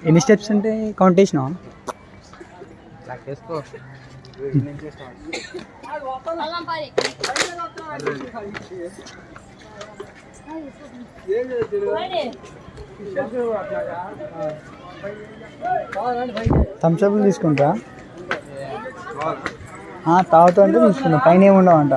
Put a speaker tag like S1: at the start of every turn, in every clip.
S1: ఎన్ని స్టెప్స్ అంటే కౌంట్ చేసినావా? థమ్స్అప్లు తీసుకుంటా తాగుతూ అంటే తీసుకున్నా. పైన ఏముండవంట.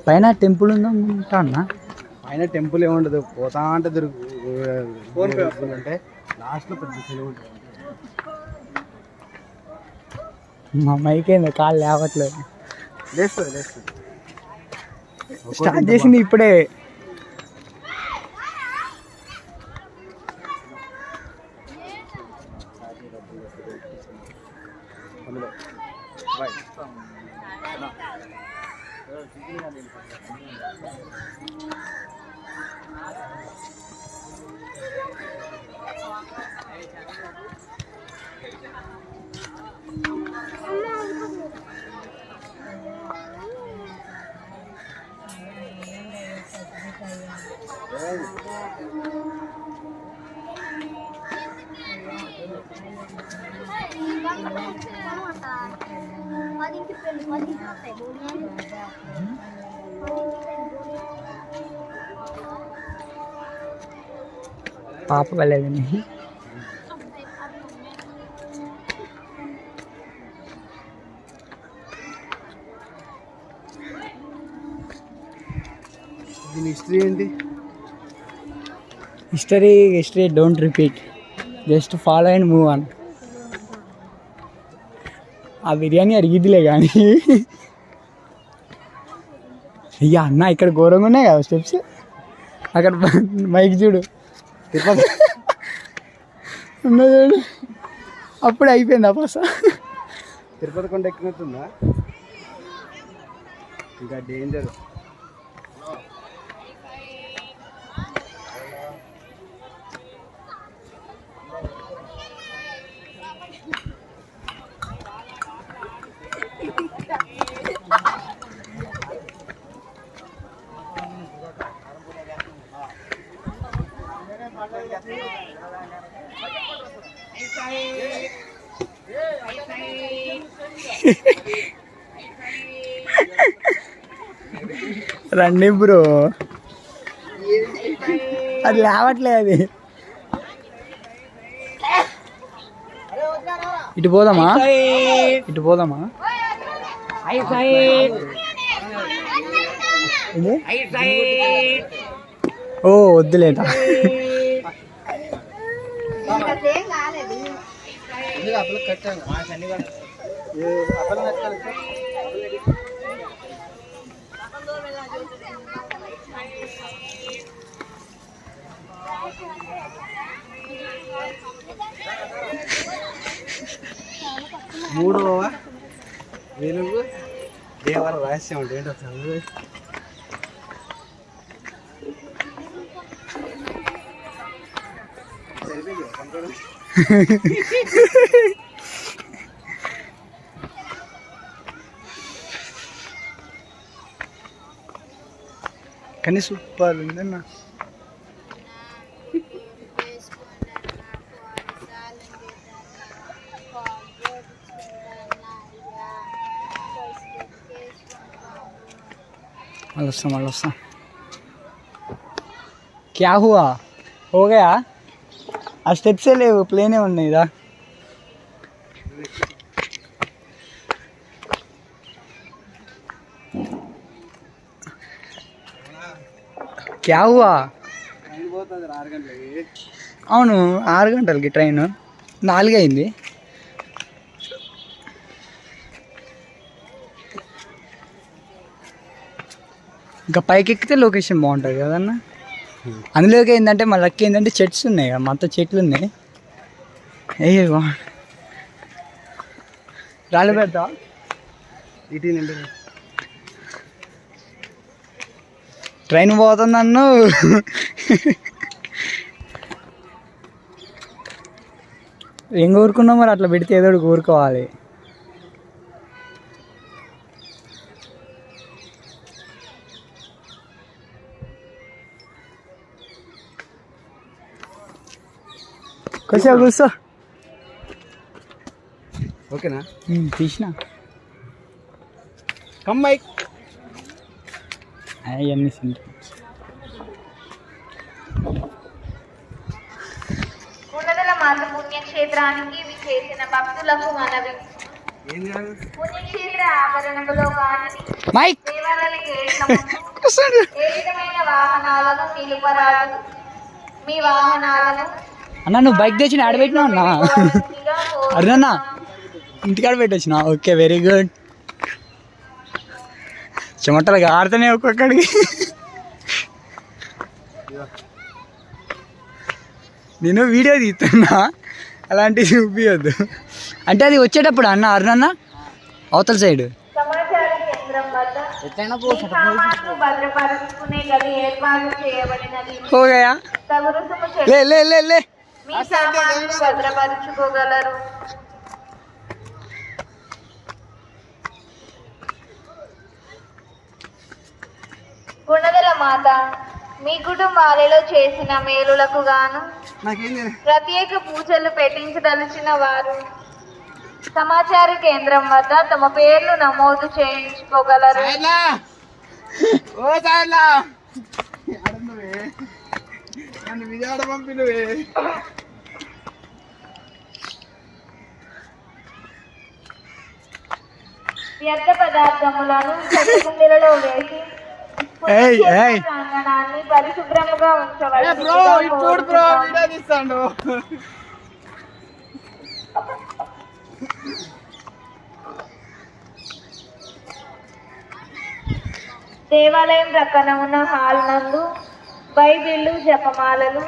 S1: పైన టెంపుల్ ఉందా అన్న?
S2: పైన టెంపుల్ ఏముండదు, పోతా అంటే అంటే లాస్ట్లో పెద్ద సెలవు ఉంటుంది.
S1: మా మైక్ ఏంది కాళ్ళు లేవట్లేదు.
S2: లేస్తుంది
S1: స్టార్ట్ చేసింది ఇప్పుడే. పాప వెళ్ళేదని
S2: దీని హిస్టరీ ఏంటి?
S1: History don't repeat, just follow and move on. ఆ బిర్యానీ అడిగిద్దిలే కానీ. అయ్యా అన్న ఇక్కడ ఘోరంగా ఉన్నాయి కదా స్టెప్స్. అక్కడ మైక్ చూడు ఉన్న చూడు. అప్పుడు అయిపోయింది అపాస.
S2: తిరుపతి కొండ ఎక్కినట్టుందా? ఇంకా డేంజర్.
S1: రండి బ్రో, అది లేవట్లేదు. అది ఇటు పోదామా? ఓ వద్దులేట.
S2: మూడవ వెలుగు దేవర రహస్యం అంటే ఏంటో చదువు.
S1: కానీ సూపర్ ఉందన్న. मल क्या हुआ? हो गया? आ स्टेप्स ले प्लेने उन्नाई दा. क्या हुआ? అవును 6 గంటలకి ట్రైన్, 4 అయింది. ఇంకా పైకి ఎక్కితే లొకేషన్ బాగుంటుంది కదన్న. అందులోకి ఏంటంటే మా లక్ ఏంటంటే చెట్స్ ఉన్నాయి కదా, మొత్తం చెట్లు ఉన్నాయి. ఏ రాళ్ళు పెడతా
S2: ఇటీ
S1: ట్రైన్ పోతుంది నన్ను. ఏం కోరుకున్నావు మరి? అట్లా పెడితే ఏదో కోరుకోవాలి. కొంచెం కూర్చో.
S2: ఓకేనా?
S1: తీసిన
S2: కమ్మాయి
S1: అవన్నీ సింటమ్స్.
S3: ఉన్నదల మాత పుణ్యక్షేత్రానికి విచ్చేసిన భక్తులకు మనవి.
S2: ఏం చేయాలి?
S3: పుణ్యక్షేత్ర ఆవరణములో కానీ
S1: మైక్
S3: దేవాలయ గేట్ల ముందు ఏ విధమైన వాహనాలను నిలుపరాదు. మీ వాహనాలను
S1: అన్న నువ్వు బైక్ తెచ్చిన ఆడ పెట్టినావు అన్న. అరుణన్నా ఇంటికాడ పెట్టొచ్చిన. Okay very good. చెమటలు ఆడుతున్నాయి ఒక్కొక్కడికి. నేను వీడియో తీస్తున్నా, అలాంటివి చూపించద్దు. అంటే అది వచ్చేటప్పుడు అన్న అరుణన్న అవతల సైడ్
S3: సమాచార కేంద్రం వద్ద మీ సామాన్లు భద్రపరుచుకునే గది ఏర్పాటు చేయబడినది.
S1: హోగయా
S3: తగు రుసుము
S1: లే లే లే లే.
S3: మీ సామాన్లు భద్రపరుచుకోగలరు. గుణదల మాత మీ కుటుంబాలలో చేసిన మేలులకు గాను ప్రత్యేక పూజలు పెట్టించదలిచిన వారు సమాచార కేంద్రం వద్ద తమ పేర్లు నమోదు చేయించుకోగలరు.
S2: విజయవాడ పంపినవే.
S3: వ్యర్థ పదార్థములను చెత్తకుండీలలో వేసి ప్రాంగణాన్ని పరిశుభ్రముగా
S2: తీస్తాడు.
S3: దేవాలయం ప్రక్కన ఉన్న హాల్ నందు బైబిళ్ళు, జపమాలలు,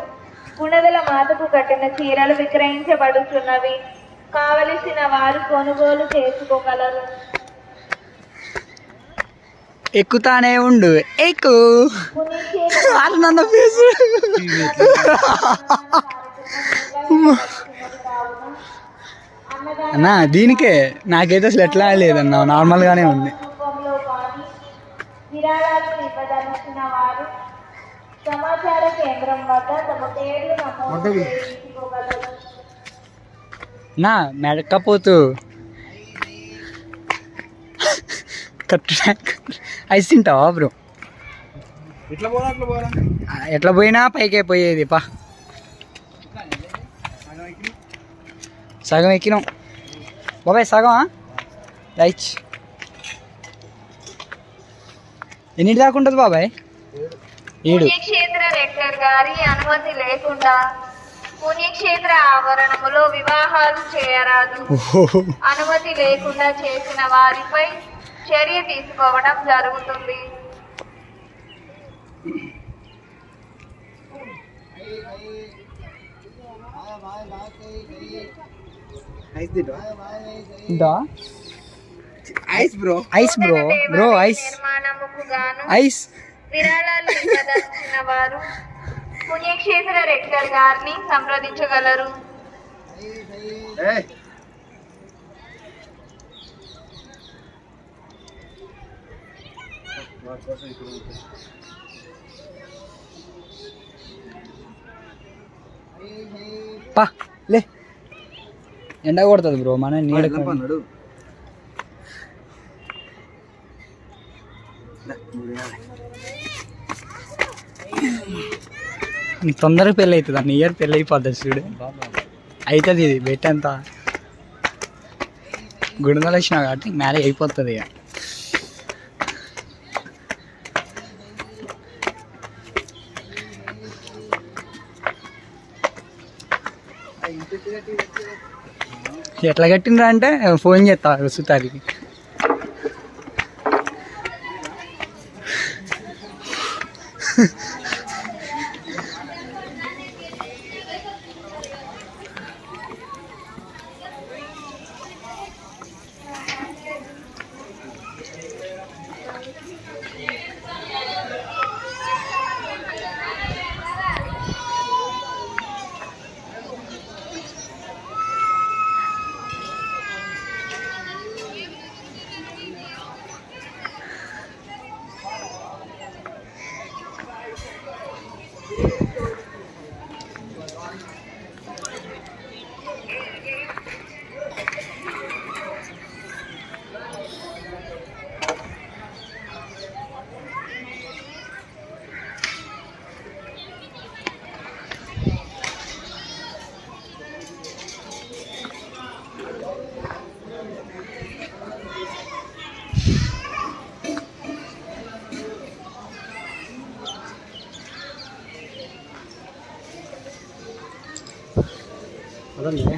S3: గుణదల మాతకు కట్టిన చీరలు విక్రయించబడుతున్నవి. కావలసిన వారు కొనుగోలు చేసుకోగలరు.
S1: ఎక్కుతానే ఉండు ఎక్కు. నన్ను ఫేస్ అన్నా దీనికే నాకైతే అసలు ఎట్లా లేదన్నా, నార్మల్గానే ఉంది.
S3: విరాళాలు ఇవ్వదలిచిన వారు సమాచార కేంద్రం వద్ద తమ పేర్లు నమోదు చేయించుకోగలరు.
S1: నా మెడకపోతు ఐస్ తింటావా బ్రో? ఎట్లా పోయినా పైకే పోయేది. పా సగం ఎక్కినాం బాబాయ్. సగమా? రైట్. ఎన్నింటి దాకా ఉంటుంది బాబాయ్? 7.
S3: పుణ్యక్షేత్ర రెక్టర్ గారి అనుమతి లేకుండా పుణ్యక్షేత్ర ఆవరణములో వివాహాలు చేయరాదు. అనుమతి లేకుండా చేసిన వారిపై చర్య తీసుకోవడం జరుగుతుంది.
S2: ఐస్ బ్రో
S1: ఐస్
S3: నిర్మాణముకు గాను
S1: ఐస్
S3: విరాళాలు ఇవ్వదలిచిన వారు పుణ్యక్షేత్ర రెక్టర్ గారిని సంప్రదించగలరు.
S1: పా లే, ఎండ కొడుతుంది బ్రో. మన నీడ తొందరగా పెళ్ళి అవుతుంది. అన్న ఇయర్ పెళ్ళి అయిపోద్ది చూడు. అవుతుంది ఇది బెట్ అంతా గుడిదలు వచ్చినా కాబట్టి మ్యారేజ్ అయిపోతుంది. ఇక ఎట్లా కట్టినరా అంటే ఫోన్ చేస్తా సుతారికి.
S2: ఎవరండి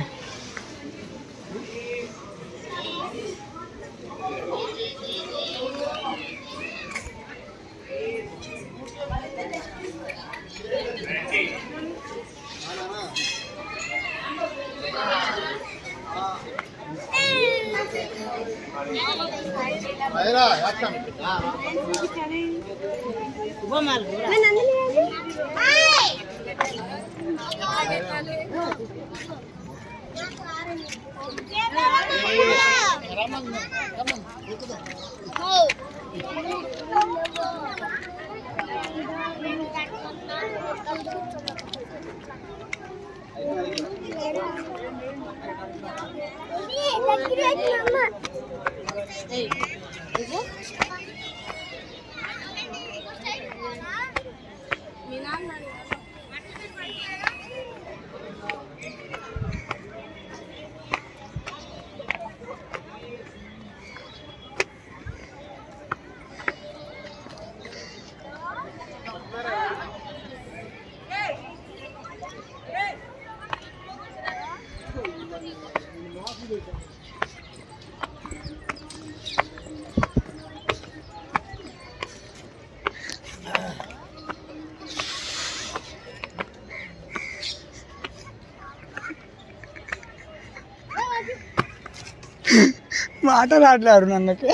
S1: మాట రాట్లాడు నన్నకి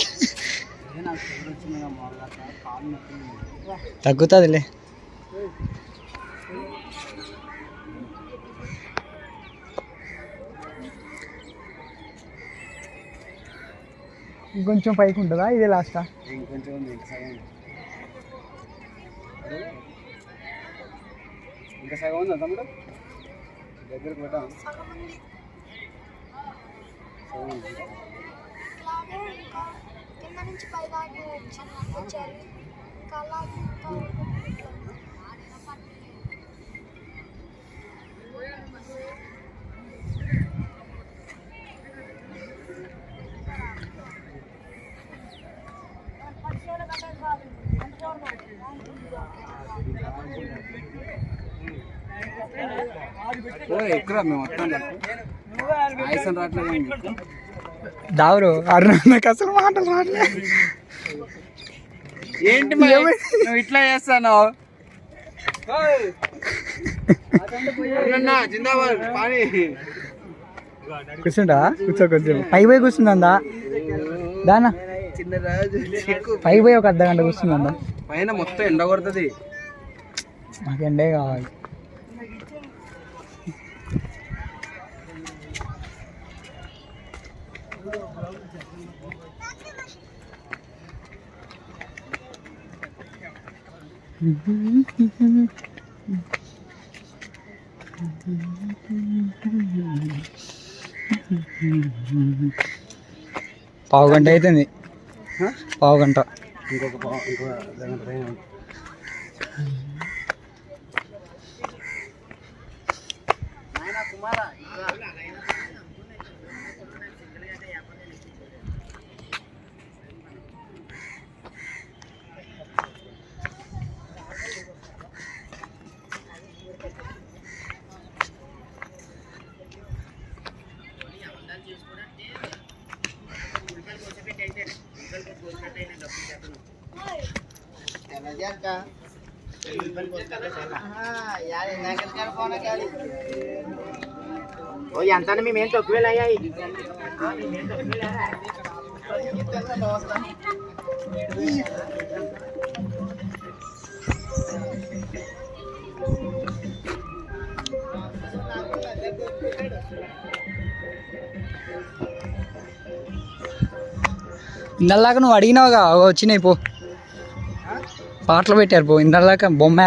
S1: తగ్గుతుందిలే. ఇంకొంచెం పైకి ఉంటుందా? ఇదే లాస్టా?
S2: ఇంకా సగం ఉందా తమ్ముడు? దగ్గరకు పెట్టా ఎక్కడ మేము వస్తాం ఆయుసం రావట్లేదు.
S1: దావురు అరుణ నాకు అసలు మాటలు రావట్లేదు.
S2: ఏంటి నువ్వు ఇట్లా చేస్తాను? జిందాబాద్ పానీ
S1: కూర్చుంటా? కూర్చో కొంచెం పై పోయి కూర్చుందా? దానా
S2: చిన్న రాజు
S1: పై పోయి ఒక అర్ధ గంట కూర్చుందా?
S2: పైన మొత్తం ఎండ కొడుతుంది.
S1: మాకు ఎండే కావాలి. పావు గంట అవుతుంది. పావు గంట.
S2: ఇంకో గంట పైన. ఎంత మేమేం తక్కువేలా అయ్యాయి.
S1: ఇందాక నువ్వు అడిగినావుగా వచ్చినాయి పో, పాటలు పెట్టారు పో. ఇందాక బొమ్మ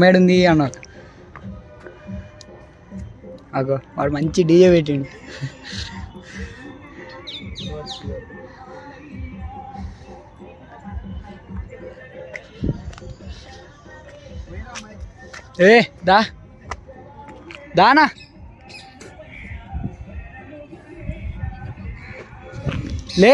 S1: ఏడుంది అన్నారు. అగో వాడు మంచి డీజే పెట్టిండు. ఏ దానా లే.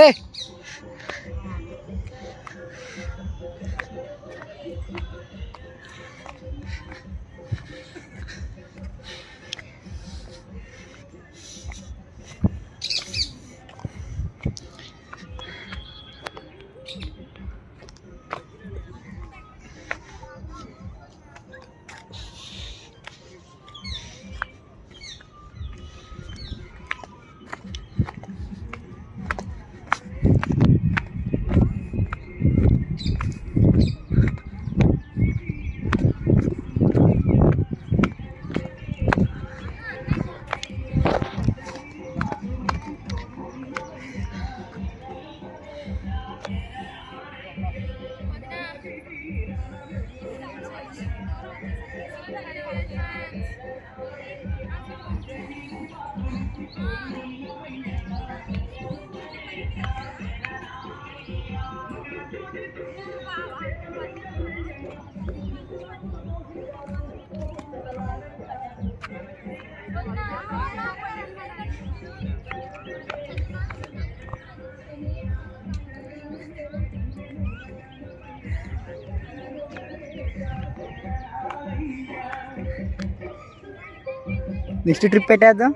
S1: నెక్స్ట్ ట్రిప్ పెట్టేద్దాం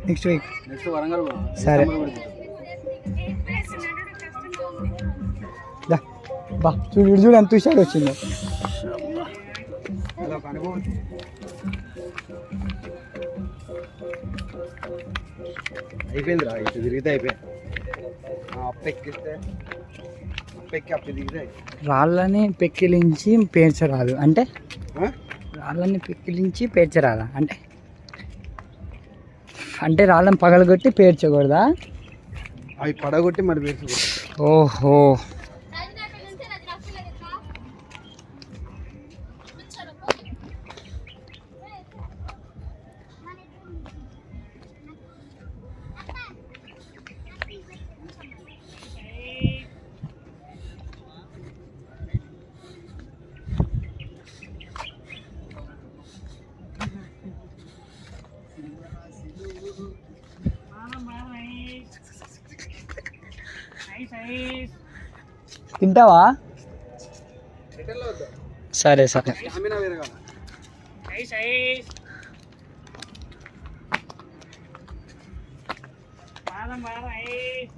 S1: నెక్స్ట్ వీక్.
S2: నెక్స్ట్ వరంగల్
S1: సరే దా. బా చూడు ఇటు చూడు ఎంత హుషారు వచ్చిందో.
S2: అదొక అనుభవం. అయిపోయిందిరా ఇటు తిరిగితే అయిపోయింది. అప్పు ఎక్కిస్తే అప్పు ఎక్కి అప్పు దిగితే
S1: రాళ్ళని పెక్కిలించి పేర్చరాదు అంటే
S2: ఆ?
S1: రాళ్ళని పెక్కిలించి పేర్చరాదా అంటే అంటే రాళ్ళని పగలగొట్టి పేర్చకూడదా?
S2: అవి పడగొట్టి మరి వేసుకో.
S1: ఓహో తింటావా? సరే సరే
S2: స్టామినా వేరే కాదు.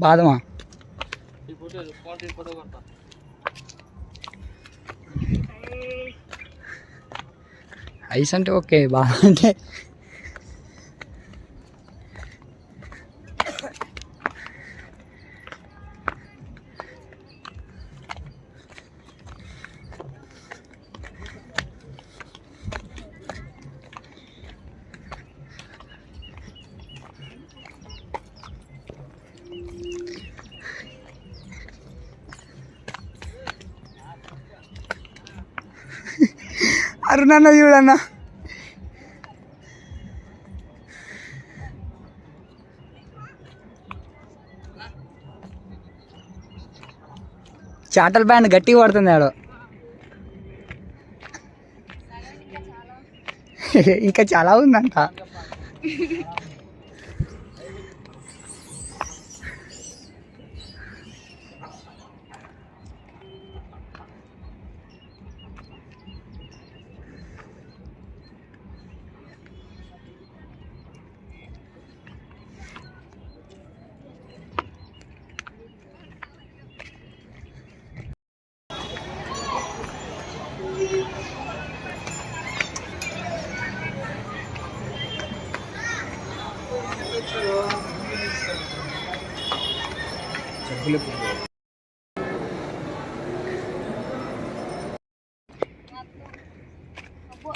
S1: బాదమా ఐస్ అంటే ఓకే బాగా అంటే అరుణన్న చూడన్న చాటల్ బ్యాండ్ గట్టిగా పడుతుంది ఆడ. ఇంకా చాలా ఉందంట.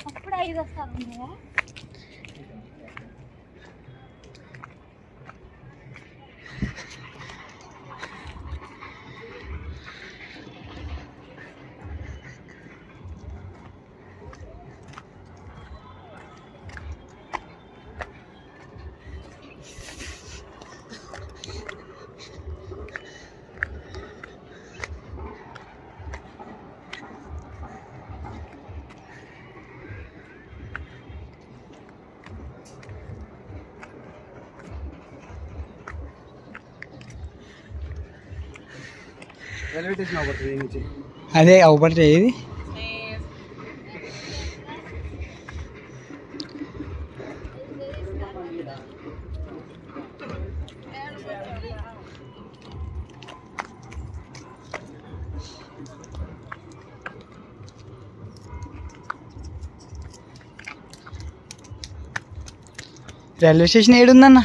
S3: అప్పుడు 5 వస్తాను.
S2: రైల్వే స్టేషన్ అవబడుతుంది ఈ నుంచి.
S1: అదే అవపడితే ఏది రైల్వే స్టేషన్ ఏడుందన్న?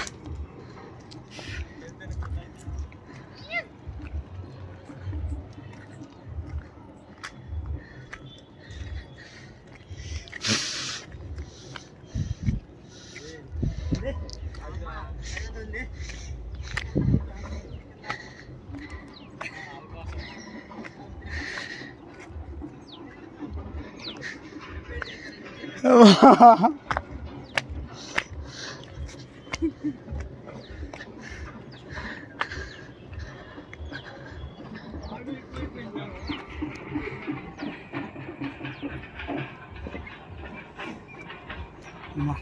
S1: అమ్మా.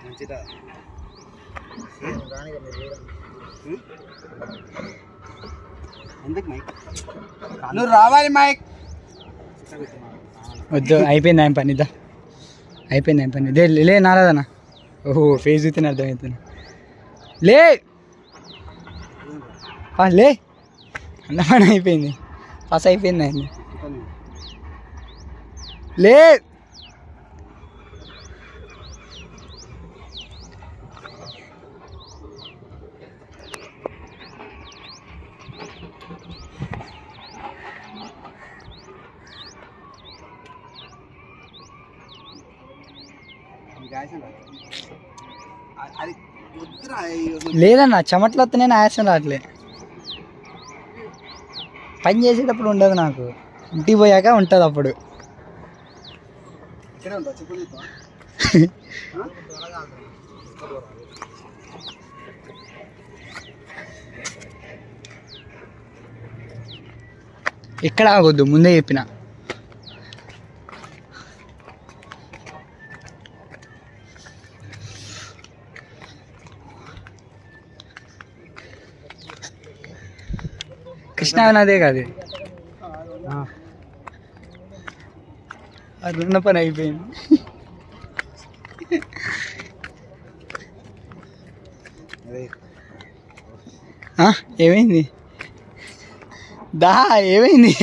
S2: మంచిదా ఎందుకు మైక్ నువ్వు రావాలి మైక్
S1: వద్దు అయిపోయింది ఆయన పని ఇద్దా అయిపోయింది ఆయన పని లే నారాదన్న ఓహో ఫేస్ చూస్తేనే అర్థమవుతుంది లే లే అన్న పని అయిపోయింది పాస్ అయిపోయింది ఆయన లే
S2: అది వద్దురా
S1: లేదన్న చెమట్లు వస్తే నేను ఆయాసం రావట్లే పని చేసేటప్పుడు ఉండదు నాకు ఇంటికి పోయాక ఉంటుంది అప్పుడు
S2: ఇక్కడే ఉంటా చెప్పు చూద్దాం
S1: ఎక్కడ ఆగొద్దు ముందే చెప్పిన కృష్ణా నదే కాదు అది ఉన్న పని అయిపోయింది ఏమైంది దా ఏమైంది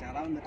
S2: చాలా ఉంది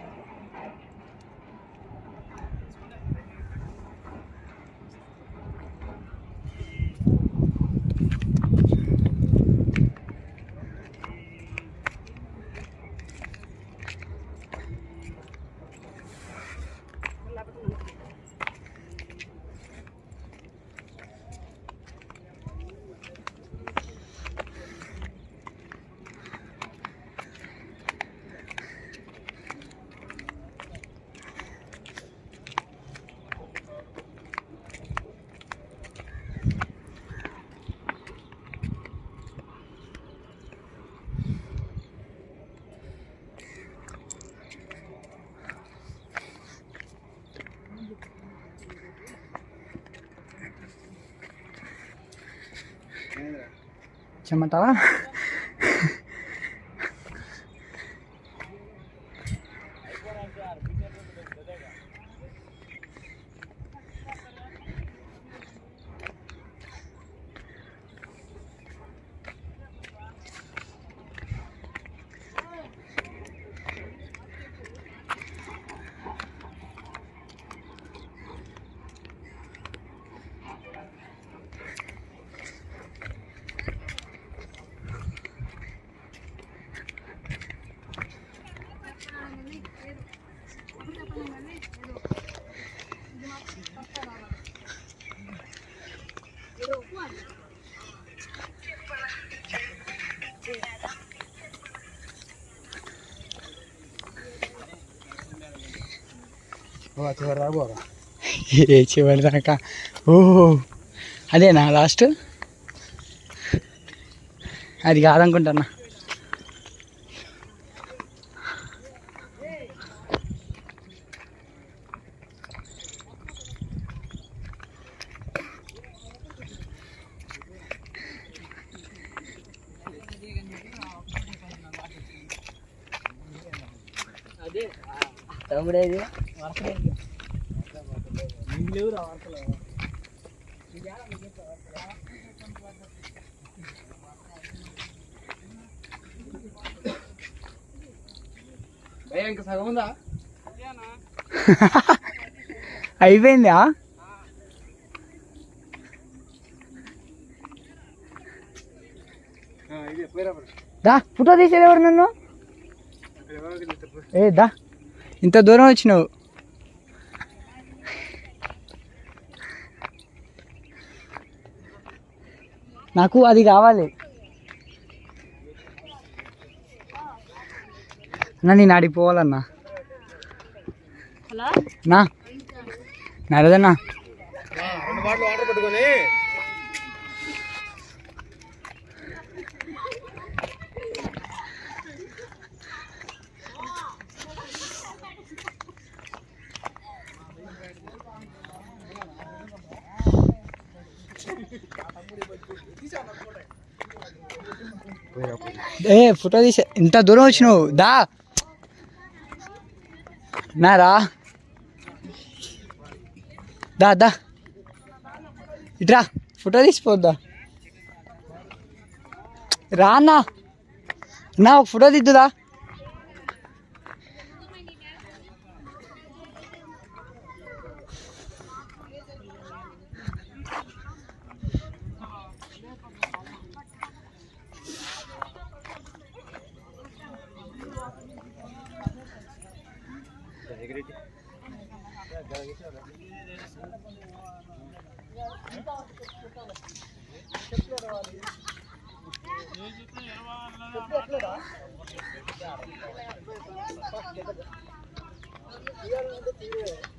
S1: చెమటా ఏ చివరి దాకా ఓహో అదేనా లాస్ట్ అది కాదనుకుంటున్నా తమ్ముడేది
S2: ఇంకా సగం ఉందా
S1: అయిపోయిందా దా ఫోటో తీసేది ఎవరు నన్ను ఏ దా ఇంత దూరం వచ్చినావు నాకు అది కావాలి అన్న నేను ఆడికి పోవాలన్నా
S3: హలో
S1: నా నరదన్నా
S2: 2 బాటిల్ వాటర్ పట్టుకొని
S1: ఏ ఫోటో తీసే ఇంత దూరం వచ్చినావు దా నా రా దా దా ఇట్రా ఫోటో తీసిపోద్దా రా అన్నా నా ఒక ఫోటో దిద్దుదా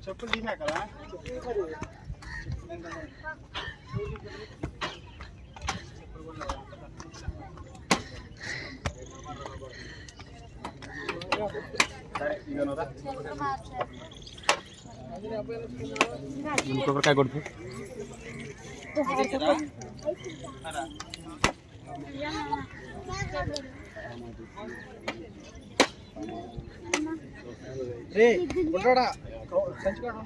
S2: చెప్పులు తీసా కదా కొబ్బరికాయ కొడుతు రే ఉంటాడా సంచికాడు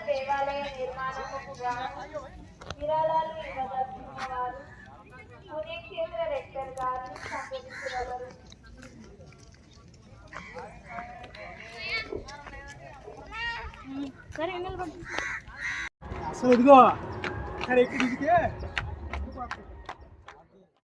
S4: దేవాలయ నిర్మాణముకు గాను విరాళాలు ఇవ్వదలుచుకున్న వారు పుణ్యక్షేత్ర రెక్టర్ గారిని సంప్రదించగలరు.
S3: సరే నిలబడి
S2: అసలు ఇదిగో ఇక్కడ ఎక్కి దిగితే